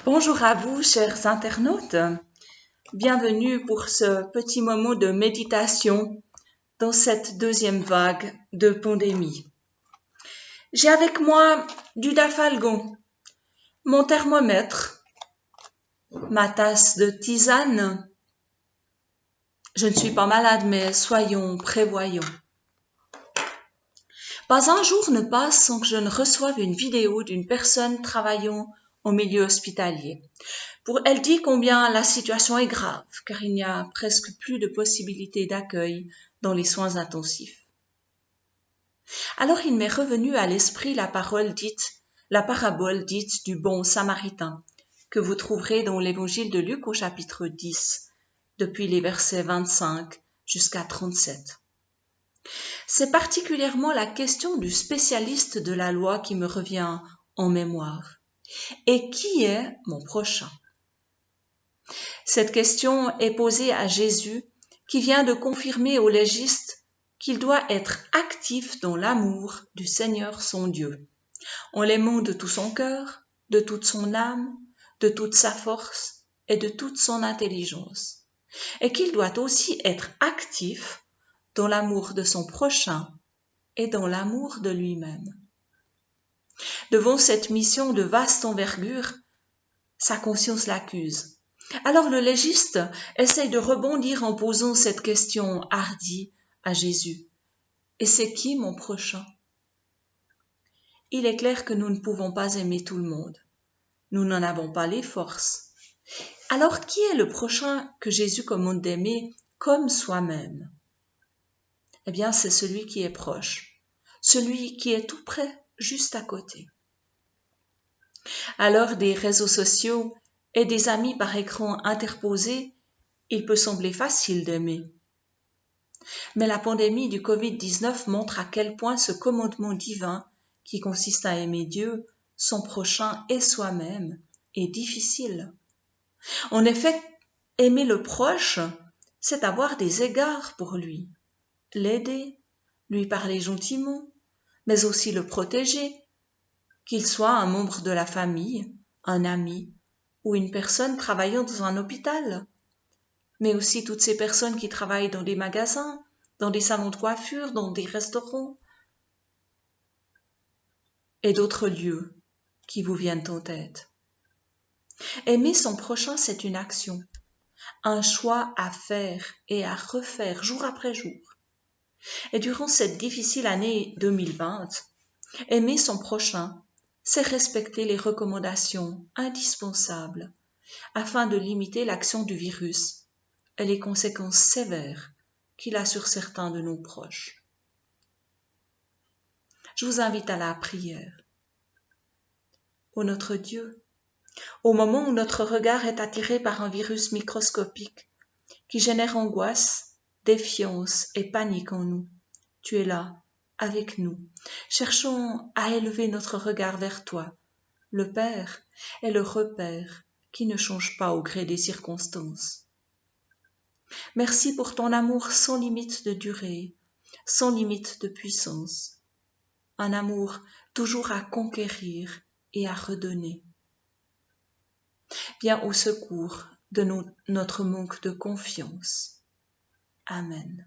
Bonjour à vous, chers internautes. Bienvenue pour ce petit moment de méditation dans cette deuxième vague de pandémie. J'ai avec moi du dafalgon, mon thermomètre, ma tasse de tisane. Je ne suis pas malade, mais soyons prévoyants. Pas un jour ne passe sans que je ne reçoive une vidéo d'une personne travaillant au milieu hospitalier. Elle dit combien la situation est grave, car il n'y a presque plus de possibilités d'accueil dans les soins intensifs. Alors il m'est revenu à l'esprit la parabole dite du bon samaritain, que vous trouverez dans l'évangile de Luc au chapitre 10, depuis les versets 25 jusqu'à 37. C'est particulièrement la question du spécialiste de la loi qui me revient en mémoire. Et qui est mon prochain ? Cette question est posée à Jésus qui vient de confirmer au légiste qu'il doit être actif dans l'amour du Seigneur son Dieu, en l'aimant de tout son cœur, de toute son âme, de toute sa force et de toute son intelligence, et qu'il doit aussi être actif dans l'amour de son prochain et dans l'amour de lui-même. Devant cette mission de vaste envergure, sa conscience l'accuse. Alors le légiste essaye de rebondir en posant cette question hardie à Jésus. Et c'est qui mon prochain ? Il est clair que nous ne pouvons pas aimer tout le monde. Nous n'en avons pas les forces. Alors qui est le prochain que Jésus commande d'aimer comme soi-même ? Eh bien, c'est celui qui est proche, celui qui est tout près, juste à côté. À l'heure des réseaux sociaux et des amis par écran interposés, il peut sembler facile d'aimer. Mais la pandémie du Covid-19 montre à quel point ce commandement divin, qui consiste à aimer Dieu, son prochain et soi-même, est difficile. En effet, aimer le proche, c'est avoir des égards pour lui, l'aider, lui parler gentiment, mais aussi le protéger, qu'il soit un membre de la famille, un ami ou une personne travaillant dans un hôpital, mais aussi toutes ces personnes qui travaillent dans des magasins, dans des salons de coiffure, dans des restaurants et d'autres lieux qui vous viennent en tête. Aimer son prochain, c'est une action, un choix à faire et à refaire jour après jour. Et durant cette difficile année 2020, aimer son prochain, c'est respecter les recommandations indispensables afin de limiter l'action du virus et les conséquences sévères qu'il a sur certains de nos proches. Je vous invite à la prière. Ô notre Dieu, au moment où notre regard est attiré par un virus microscopique qui génère angoisse, défiance et panique en nous, tu es là, avec nous. Cherchons à élever notre regard vers toi. Le Père est le repère qui ne change pas au gré des circonstances. Merci pour ton amour sans limite de durée, sans limite de puissance. Un amour toujours à conquérir et à redonner. Viens au secours de notre manque de confiance. Amen.